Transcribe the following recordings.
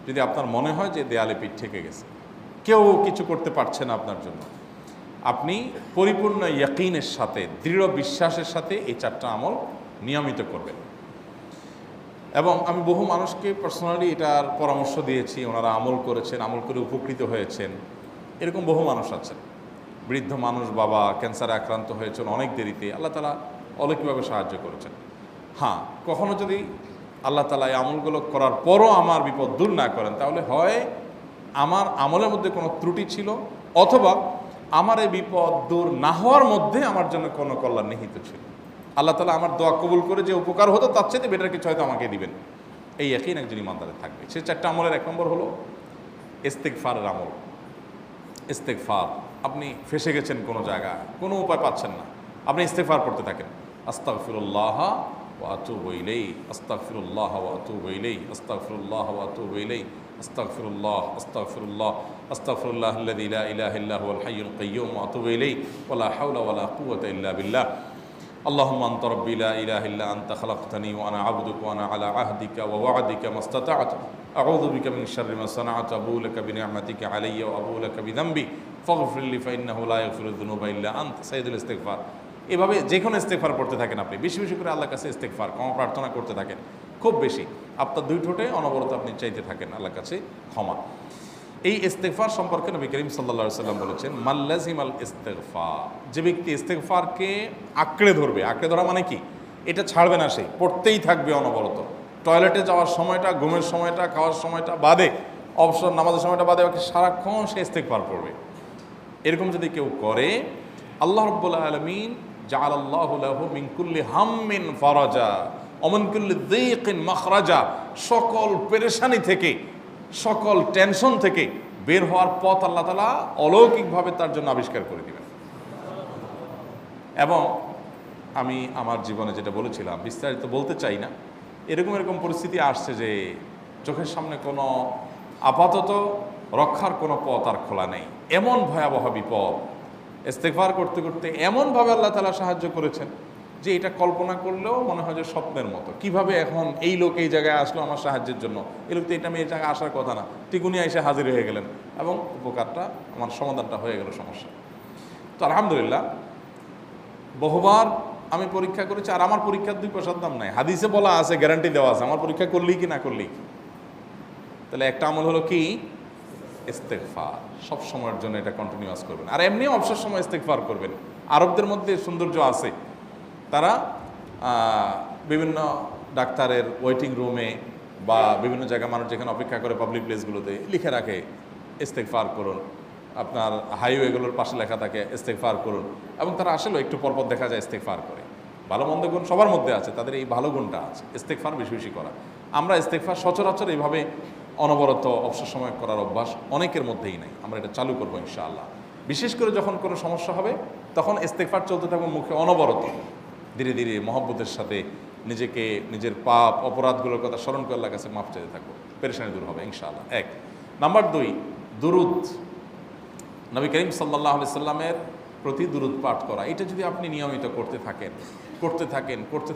যদি আপনার মনে হয় যে দেয়ালে পিঠ ঠেকে গেছে, কেউ কিছু করতে পারছে না আপনার জন্য, আপনি পরিপূর্ণ ইয়াকিনের সাথে, দৃঢ় বিশ্বাসের সাথে এই 4টা আমল নিয়মিত করবেন। এবং আমি বহু মানুষকে পার্সোনালি এটার পরামর্শ দিয়েছি, ওনারা আমল করেছেন, আমল করে উপকৃত হয়েছেন। এরকম বহু মানুষ আছেন, বৃদ্ধ মানুষ, বাবা ক্যান্সারে আক্রান্ত হয়েছেন অনেক দেরিতে, আল্লাহ তাআলা অলৌকিকভাবে সাহায্য করেছেন। হ্যাঁ, কখনো যদি আল্লাহ তাআলা এই আমলগুলো করার পরও আমার বিপদ দূর না করেন, তাহলে হয় আমার আমলের মধ্যে কোনো ত্রুটি ছিল, অথবা আমার এই বিপদ দূর না হওয়ার মধ্যে আমার জন্য কোনো কল্যাণ নিহিত ছিল। আল্লাহ তাআলা আমার দোয়া কবুল করে যে উপকার হতো তার চাইতে বেটার কিছু হয়তো আমাকে দিবেন, এই ইয়াকিন একজন ইমানদারের থাকবে। সেই 4টা আমলের 1 নম্বর হলো ইস্তেগফারের আমল। ইস্তেগফার, আপনি ফেসে গেছেন কোনো জায়গায়, কোনো উপায় পাচ্ছেন না, আপনি ইস্তেগফার করতে থাকেন। আস্তাগফিরুল্লাহ ওয়া আতুবু ইলাইহি, আস্তাগফিরুল্লাহ ওয়া আতুবু ইলাইহি, আস্তাগফিরুল্লাহ ওয়া আতুবু ইলাইহি, আস্তাগফিরুল্লাহ, আস্তাগফিরুল্লাহ, আস্তাগফিরুল্লাহাল্লাযী লা ইলাহা ইল্লা হুয়াল হাইয়ুল কাইয়্যুম ওয়া আতুবু ইলাইহি ওয়া লা হাওলা ওয়া লা কুওয়াতা ইল্লা বিল্লাহ। اللهم أنت ربي لا إله إلا أنت خلقتني وأنا عبدك وأنا على عهدك ووعدك ما استطعت أعوذ بك من شر ما صنعت أبوء لك بنعمتك علي وأبوء لك بذنبي فاغفر لي فإنه لا يغفر الذنوب إلا أنت সাইয়্যিদুল ইস্তিগফার। এভাবে যে কোনো ইস্তিগফার করতে থাকেন, আপনি বেশি বেশি করে আল্লাহর কাছে ইস্তিগফার, ক্ষমা প্রার্থনা করতে থাকেন, খুব বেশি। আপনার 2 ঠোঁটে অনবরত আপনি চাইতে থাকেন আল্লাহর কাছে ক্ষমা। এই ইস্তেগফার সম্পর্কে নবী করিম সাল্লাল্লাহু আলাইহি ওয়াসাল্লাম বলেছেন, মাল্লাজিমাল ইস্তেগফার, যে ব্যক্তি ইস্তেগফারকে আঁকড়ে ধরবে, আঁকড়ে ধরা মানে কি, এটা ছাড়বে না, সে পড়তেই থাকবে অনবরত। টয়লেটে যাওয়ার সময়টা, ঘুমের সময়টা, খাওয়ার সময়টা বাদে, অবসর নামাজের সময়টা বাদে, ওকে সারাক্ষণ সে ইস্তেগফার করবে। এরকম যদি কেউ করে, আল্লাহ রাব্বুল আলামিন জাআলাল্লাহু লাহু মিন কুল্লি হাম্মিন ফারাজা ওয়া মিন কুল্লি যিকিন মাখরাজা, সকল পেরেশানি থেকে, সকল টেনশন থেকে বের হওয়ার পথ আল্লাহ তাআলা অলৌকিকভাবে তার জন্য আবিষ্কার করে দিবেন। এবং আমি আমার জীবনে যেটা বলেছিলাম, বিস্তারিত বলতে চাই না, এরকম পরিস্থিতি আসছে যে চোখের সামনে কোনো আপাতত রক্ষার কোনো পথ আর খোলা নেই, এমন ভয়াবহ বিপদ। ইস্তেগফার করতে করতে এমনভাবে আল্লাহ তাআলা সাহায্য করেছেন যে এটা কল্পনা করলেও মনে হয় যে স্বপ্নের মতো। কিভাবে এখন এই লোক এই জায়গায় আসলো আমার সাহায্যের জন্য, এই লোক তো এটা আমি এই জায়গায় আসার কথা না, টিকুনি এসে হাজির হয়ে গেলেন এবং উপকারটা, আমার সমাধানটা হয়ে গেল সমস্যা। তো আলহামদুলিল্লাহ, বহুবার আমি পরীক্ষা করেছি, আর আমার পরীক্ষার 2 পয়সার দাম নাই। হাদিসে বলা আছে, গ্যারান্টি দেওয়া আছে, আমার পরীক্ষা করলেই কি না করলেই কি। তাহলে একটা আমল হলো কি, ইস্তেগফার। সব সময়ের জন্য এটা কন্টিনিউয়াস করবেন, আর এমনিও অবসর সময় ইস্তেগফার করবেন। আরবদের মধ্যে সৌন্দর্য আছে, তারা বিভিন্ন ডাক্তারের ওয়েটিং রুমে বা বিভিন্ন জায়গায় মানুষ যেখানে অপেক্ষা করে পাবলিক প্লেসগুলোতে লিখে রাখে ইস্তেগফার করুন, আপনার হাইওয়েগুলোর পাশে লেখা থাকে ইস্তেগফার করুন, এবং তারা আসলে একটু পরপর দেখা যায় ইস্তেগফার করে। ভালো মন্দ গুণ সবার মধ্যে আছে, তাদের এই ভালো গুণটা আছে, ইস্তেগফার বেশি বেশি করা। আমরা ইস্তেগফার সচরাচর এইভাবে অনবরত অবসর সময় করার অভ্যাস অনেকের মধ্যেই নাই। আমরা এটা চালু করবো ইনশাআল্লাহ। বিশেষ করে যখন কোনো সমস্যা হবে, তখন ইস্তেগফার চলতে থাকবে মুখে অনবরত। ধীরে ধীরে মহব্বতের সাথে নিজেকে, নিজের পাপ অপরাধগুলোর কথা স্মরণ করে আল্লাহর কাছে মাফ চাইতে থাকবো, পেরেশানি দূর হবে ইনশাআল্লাহ। 1 নাম্বার 2, দুরুদ। নবী করিম সাল্লাল্লাহু আলাইহি সাল্লামের প্রতি দুরুদ পাঠ করা, এটা যদি আপনি নিয়মিত করতে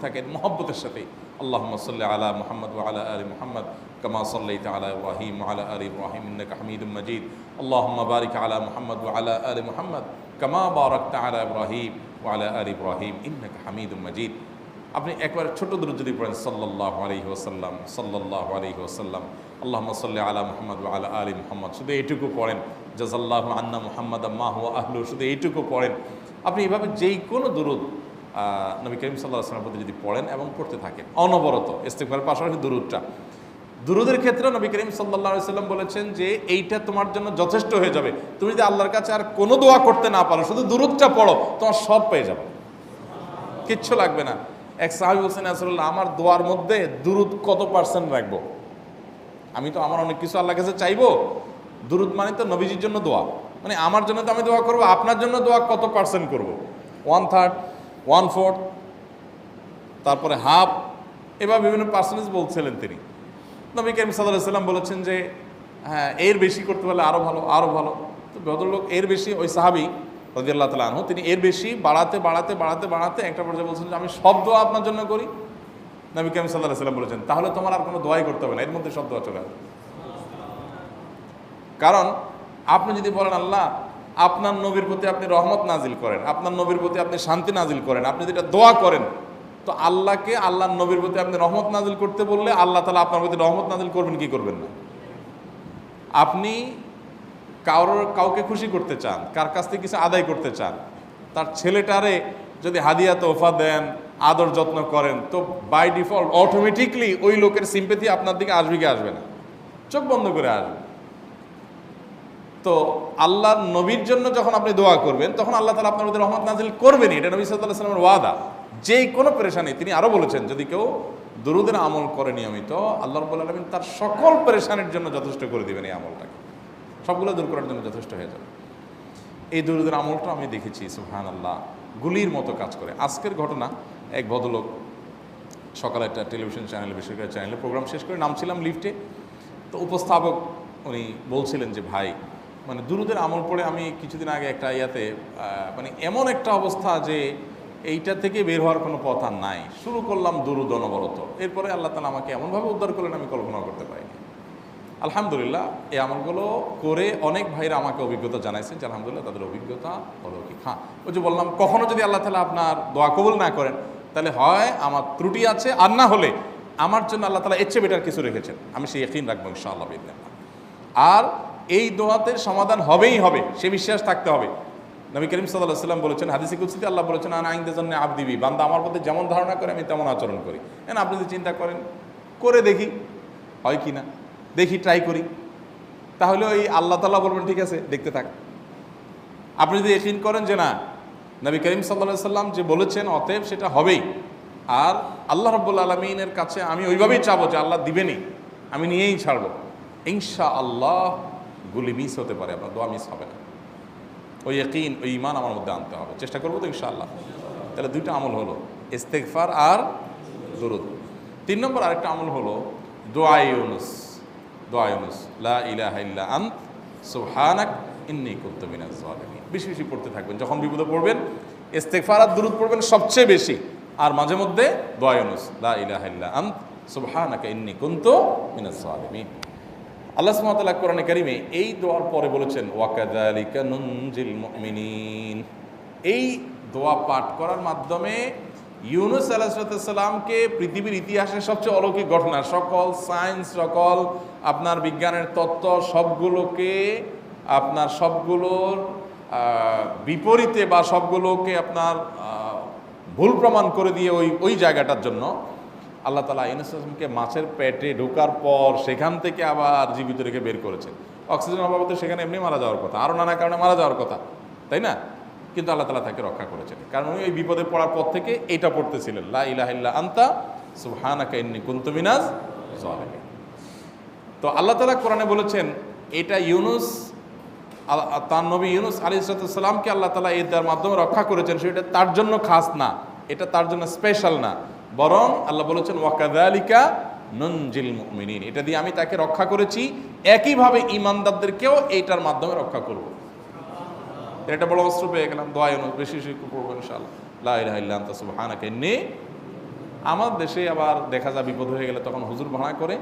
থাকেন মহব্বতের সাথে, আল্লাহুম্মা সাল্লি আলা মুহাম্মদ ওয়া আলা আলি মুহাম্মদ কামা সাল্লাইতা আলা ইব্রাহিম ওয়া আলা আলি ইব্রাহিম ইন্নাকা হামিদুম মাজিদ, আল্লাহুম্মা বারিক আলা মুহাম্মদ ওয়া আলা আলি মুহাম্মদ কামা বারাকতা আলা ইব্রাহিম ওয়া আলা আলি ইব্রাহিম ইন্নাকা হামিদুম মাজিদ। আপনি একবার ছোট দুরূদ যদি পড়েন, সাল্লাল্লাহু আলাইহি ওয়াসাল্লাম, সাল্লাল্লাহু আলাইহি ওয়াসাল্লাম, আল্লাহুম্মা সাল্লি আলা মুহাম্মদ ওয়া আলা আলি মুহাম্মদ, শুধু এইটুকু পড়েন। জাযাল্লাহু আন্না মুহাম্মাদাম মা হুয়া আহলু, শুধু এইটুকু পড়েন। আপনি এভাবে যেই কোনো দুরূদ নবী করিম সাল্লাল্লাহু আলাইহি ওয়াসাল্লামের প্রতি যদি পড়েন এবং পড়তে থাকেন অনবরত, ইস্তেগফারের পাশাপাশি দুরূদের ক্ষেত্রে নবী করিম সাল্লাল্লাহু আলাইহি ওয়াসাল্লাম বলেছেন যে এইটা তোমার জন্য যথেষ্ট হয়ে যাবে। তুমি যদি আল্লাহর কাছে আর কোনো দোয়া করতে না পারো, শুধু দুরূদটা পড়ো, তোমার সব পেয়ে যাবে, কিচ্ছু লাগবে না। এক সাহাবী বলছেন, রাসূলুল্লাহ, আমার দোয়ার মধ্যে দুরূদ কত পার্সেন্ট রাখবো? আমি তো আমার অনেক কিছু আল্লাহর কাছে চাইবো, দুরূদ মানে তো নবীজির জন্য দোয়া, মানে আমার জন্য তো আমি দোয়া করবো, আপনার জন্য দোয়া কত পার্সেন্ট করবো? 1/3, 1/4, তারপরে হাফ, এবার বিভিন্ন পার্সেন্টেজ বলছিলেন তিনি। নবী করিম সাল্লাল্লাহু আলাইহি ওয়াসাল্লাম বলেছেন যে হ্যাঁ, এর বেশি করতে পারলে আরও ভালো, আরও ভালো। তো ভদ্রলোক এর বেশি, ওই সাহাবী রাদিয়াল্লাহু তাআলা আনহু, তিনি এর বেশি বাড়াতে একটা পর্যায়ে বলছেন যে আমি সব দোয়া আপনার জন্য করি। নবী করিম সাল্লাল্লাহু আলাইহি ওয়াসাল্লাম বলেছেন, তাহলে তোমার আর কোনো দোয়াই করতে হবে না, এর মধ্যে সব দোয়া চলে আসবে। কারণ আপনি যদি বলেন আল্লাহ আপনার নবীর প্রতি আপনি রহমত নাজিল করেন, আপনার নবীর প্রতি আপনি শান্তি নাজিল করেন, আপনি যেটা দোয়া করেন, তো আল্লাহকে আল্লাহর নবীর প্রতি আপনি রহমত নাজিল করতে বললে আল্লাহ তাআলা আপনার প্রতি রহমত নাজিল করবেন কি করবেন না? আপনি কাউকে খুশি করতে চান, কার কাছ থেকে কিছু আদায় করতে চান, তার ছেলেটারে যদি হাদিয়া তোহফা দেন, আদর যত্ন করেন, তো বাই ডিফল্ট অটোমেটিকলি ওই লোকের সিম্পেথি আপনার দিকে আসবে কি আসবে না? চোখ বন্ধ করে আসবে। তো আল্লাহর নবীর জন্য যখন আপনি দোয়া করবেন তখন আল্লাহ তাআলা আপনার মধ্যে রহমত নাজিল করবেনই, এটা নবী সাল্লাল্লাহু আলাইহি ওয়াসাল্লামের ওয়াদা। যে কোনো পেরেশানি, তিনি আরো বলেছেন যদি কেউ দুরূদের আমল করে নিয়মিত, আল্লাহ রাব্বুল আলামিন তার সকল পেরেশানির জন্য যথেষ্ট করে দিবেন। এই আমলটাকে সবগুলো দূর করার জন্য যথেষ্ট হয়ে যাবে। এই দুরূদের আমলটা আমি দেখেছি সুবহানাল্লাহ গুলির মতো কাজ করে। আজকের ঘটনা, এক ভদ্রলোক সকালে একটা টেলিভিশন চ্যানেলে, বেসরকারি চ্যানেলে প্রোগ্রাম শেষ করে নামছিলাম লিফটে, তো উপস্থাপক উনি বলছিলেন যে ভাই মানে দুরূদের আমল পড়ে আমি কিছুদিন আগে একটা ইয়াতে মানে এমন একটা অবস্থা যে এইটা থেকে বের হওয়ার কোনো পথ আর নাই, শুরু করলাম দুরূদ অনবরত, এরপরে আল্লাহ তাআলা আমাকে এমনভাবে উদ্ধার করলেন আমি কল্পনা করতে পারিনি। আলহামদুলিল্লাহ এই আমলগুলো করে অনেক ভাইরা আমাকে অভিজ্ঞতা জানাইছেন যে আলহামদুলিল্লাহ তাদের অভিজ্ঞতা অলৌকিক। হ্যাঁ, ওই যে বললাম কখনো যদি আল্লাহ তাআলা আপনার দোয়া কবুল না করেন তাহলে হয় আমার ত্রুটি আছে, আর না হলে আমার জন্য আল্লাহ তাআলা এর চেয়ে বেটার কিছু রেখেছেন, আমি সেই ইয়াকিন রাখবো ইনশাআল্লাহ বিইذنিল্লাহ। আর এই দোয়াতে সমাধান হবেই হবে, সে বিশ্বাস থাকতে হবে। নবী করিম সাল্লাল্লাহু আলাইহি ওয়াসাল্লাম বলেছেন, হাদিসে কুদসিতে আল্লাহ বলেছেন আনা ইনদা যান্নি আবদি বি, বান্দা আমার প্রতি যেমন ধারণা করে আমি তেমন আচরণ করি। আপনি যদি চিন্তা করেন করে দেখি হয় কি না, দেখি ট্রাই করি, তাহলে ওই আল্লাহ তাআলা বলবেন ঠিক আছে দেখতে থাক। আপনি যদি ইয়াকিন করেন যে না নবী করিম সাল্লাল্লাহু আলাইহি ওয়াসাল্লাম যে বলেছেন অতএব সেটা হবেই, আর আল্লাহ রাব্বুল আলামিনের কাছে আমি ওইভাবেই চাবো যে আল্লাহ দিবেনই, আমি নিয়েই ছাড়বো, ইনশাআল্লাহ গুলি মিস হতে পারে, আপনার দোয়া মিস হবে না। ওই ইয়াকিন, ওই ঈমান আমার মধ্যে আনতে হবে, চেষ্টা করবো তো ইনশাআল্লাহ। তাহলে দুইটা আমল হলো, ইস্তেগফার আর দুরূদ। 3 নম্বর আরেকটা আমল হলো দোয়া ইউনুস। দোয়া ইউনুস, লা ইলাহা ইল্লা আন্ত সুবহানাক ইন্নী কুনতু মিনাজ জালিমিন। বেশি বেশি পড়তে থাকবেন, যখন বিপদে পড়বেন ইস্তেগফার আর দুরূদ পড়বেন সবচেয়ে বেশি, আর মাঝে মধ্যে দোয়া ইউনুস, লা ইলাহা ইল্লা আন্ত সুবহানাকা ইন্নী কুনতু মিনাজ জালিমিন। আল্লাহ সুবহানাহু ওয়া তাআলা কোরআনে কারিমে এই দোয়ার পরে বলেছেন ওয়াকাযালিকা নুনজিল মুমিনিন। এই দোয়া পাঠ করার মাধ্যমে ইউনুস আলাইহিস সালামকে পৃথিবীর ইতিহাসের সবচেয়ে অলৌকিক ঘটনা, সকল সায়েন্স, সকল আপনার বিজ্ঞানের তত্ত্ব সবগুলোকে আপনার সবগুলোর বিপরীতে বা সবগুলোকে আপনার ভুল প্রমাণ করে দিয়ে ওই জায়গাটার জন্য আল্লাহ তাআলা ইউনুস আলাইহিসকে মাছের পেটে ঢোকার পর সেখান থেকে আবার জীবিত রেখে বের করেছেন। অক্সিজেন অভাবে সেখানে এমনি মারা যাওয়ার কথা, আরও নানা কারণে মারা যাওয়ার কথা, তাই না? কিন্তু আল্লাহ তাআলা তাকে রক্ষা করেছেন, কারণ উনি ওই বিপদে পড়ার পর থেকে এটা পড়তেছিলেন, লা ইলাহা ইল্লা আনতা সুবহানাকা ইন্নী কুনতু মিনাজ জালিমিন। তো আল্লাহ তাআলা কোরআনে বলেছেন এটা ইউনুস, তার নবী ইউনুস আলাইহিস সালামকে আল্লাহ তাআলা এর মাধ্যমে রক্ষা করেছেন, সেটা তার জন্য খাস না, এটা তার জন্য স্পেশাল না, বরং আল্লাহ বলেছেন ওয়াকাযালিকা নুনজিল মুমিনিন, এটা দিয়ে আমি তাকে রক্ষা করেছি, একইভাবে ঈমানদারদেরকেও এইটার মাধ্যমে রক্ষা করব। এটা বড় অস্ত্র পেয়ে গেলাম। দোয়া ইউনুস বেশি বেশি পড়বো ইনশাআল্লাহ, লা ইলাহা ইল্লা আনতা সুবহানাকা ইন্নী। আমার দেশে আবার দেখা যায় বিপদ হয়ে গেলে তখন হুজুর ভাড়া করে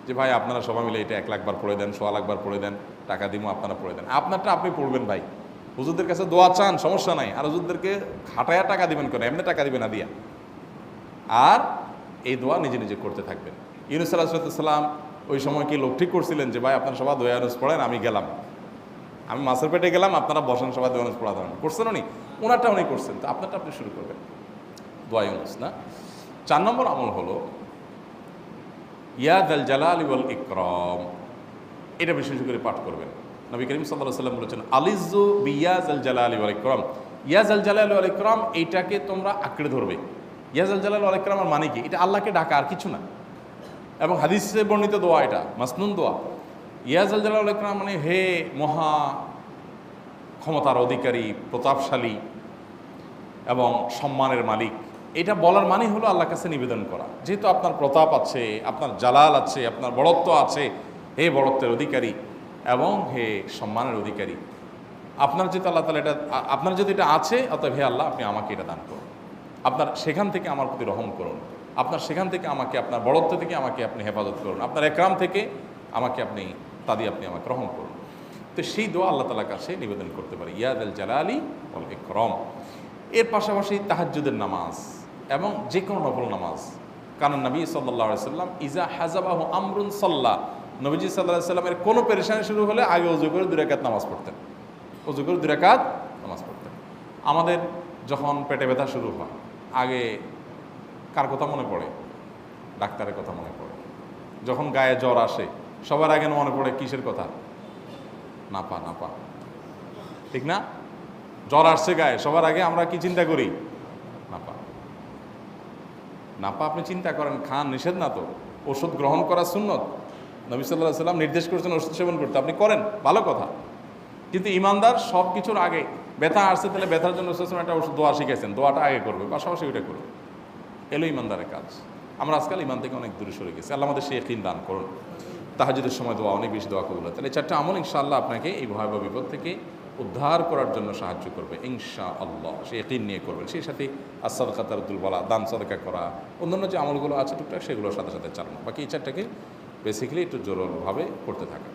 যে ভাই আপনারা সবাই মিলে এটা 1 লাখ বার পড়ে দেন, 1.25 লাখ বার পড়ে দেন, টাকা দিমো আপনারা পড়ে দেন। আপনারটা আপনি পড়বেন ভাই, হুজুরদের কাছে দোয়া চান সমস্যা নাই, আর হুজুরদেরকে খাটায়া টাকা দিবেন কেন, এমনি টাকা দিবেন না দিয়া। আর এই দোয়া নিজে নিজে করতে থাকবেন। ইউনুস আলাইহিস সালাম ওই সময় কি লোক ঠিক করছিলেন যে ভাই আপনারা সবাই দোয়া ইউনুস পড়েন, আমি গেলাম, আমি মাছের পেটে গেলাম, আপনারা বসেন সবাই দোয়া ইউনুস পড়া দেবেন, করছেন উনি? ওনারটা উনি করছেন, তো আপনারটা আপনি শুরু করবেন, দোয়া ইউনুস না। 4 নম্বর আমল হলো ইয়া যাল জালালি ওয়াল ইকরাম, এটা বিশেষ করে পাঠ করবেন। নবী করিম সাল্লাল্লাহু আলাইহি ওয়াসাল্লাম বলেছেন আলিজু বিয়া যাল জালালি ওয়াল ইকরাম, ইয়া যাল জালালি ওয়াল ইকরাম এইটাকে তোমরা আঁকড়ে ধরবে। ইয়া যাল জালালি ওয়াল ইকরামের মানে কি? এটা আল্লাহকে ডাকা, আর কিছু না, এবং হাদিসে বর্ণিত দোয়া, এটা মাসনুন দোয়া। ইয়া যাল জালালি ওয়াল ইকরাম মানে হে মহা ক্ষমতার অধিকারী, প্রতাপশালী এবং সম্মানের মালিক, এটা বলার মানে হলো আল্লাহর কাছে নিবেদন করা, যেহেতু আপনার প্রতাপ আছে, আপনার জালাল আছে, আপনার বড়ত্ব আছে, হে বড়ত্বের অধিকারী এবং হে সম্মানের অধিকারী, আপনার যেহেতু আল্লাহ তাআলা এটা, আপনার যদি এটা আছে, অতএব হে আল্লাহ আপনি আমাকে এটা দান করুন, আপনার সেখান থেকে আমার প্রতি রহম করুন, আপনার সেখান থেকে আমাকে, আপনার বড়ত্ব থেকে আমাকে আপনি হেফাজত করুন, আপনার একরাম থেকে আমাকে আপনি, তা দিয়ে আপনি আমাকে রহম করুন। তো সেই দোয়া আল্লাহ তাআলার কাছে নিবেদন করতে পারি, ইয়া যাল জালালি ওয়াল ইকরাম। এর পাশাপাশি তাহাজ্জুদের নামাজ এবং যে কোনো নফল নামাজ। কারণ নবী সাল্লাল্লাহু আলাইহি সাল্লাম ইজা হাজাবাহু আমরুন সাল্লা, নবীজি সাল্লাল্লাহু আলাইহি সাল্লামের কোনো পেরেশানি শুরু হলে আগে ওযু করে 2 রাকাত নামাজ পড়তেন, ওযু করে 2 রাকাত নামাজ পড়তেন। আমাদের যখন পেটে ব্যথা শুরু হয় আগে কার কথা মনে পড়ে? ডাক্তারের কথা মনে পড়ে। যখন গায়ে জ্বর আসে সবার আগে মনে পড়ে কিসের কথা? নাপা, নাপা, ঠিক না? জ্বর আসছে গায়ে, সবার আগে আমরা কি চিন্তা করি? নাপা। নাপা আপনি চিন্তা করেন, খান, নিষেধ না তো, ওষুধ গ্রহণ করা সুন্নত। নবী সাল্লাল্লাহু আলাইহি সাল্লাম নির্দেশ করেছেন ওষুধ সেবন করতে, আপনি করেন, ভালো কথা। কিন্তু ইমানদার সব কিছুর আগে ব্যথা আসছে, তাহলে ব্যথার জন্য একটা ওষুধ দোয়া শিখেছেন, দোয়াটা আগে করবে, পাশাপাশি ওইটা করবে। এলো ইমানদারের কাজ। আমরা আজকাল ইমান থেকে অনেক দূরে সরে গেছি। আল্লাহ আমাদের সেই ইয়াকিন দান করুন। তাহাজ্জুদের সময় দোয়া, অনেক বেশি দোয়া কবুল হয়। তাহলে 4টা আমল ইনশাআল্লাহ আপনাকে এই ভয়াবহ বিপদ থেকে উদ্ধার করার জন্য সাহায্য করবে ইনশাআল্লাহ। সে ইয়াকিন নিয়ে করবেন। সেই সাথে as-সাদকাত তারদুল বালা, দান সাদকা করা, অন্যান্য যে আমলগুলো আছে টুকটাক সেগুলোর সাথে সাথে চালানো। বাকি এই 4টাকে বেসিক্যালি একটু জোরভাবে করতে থাকা।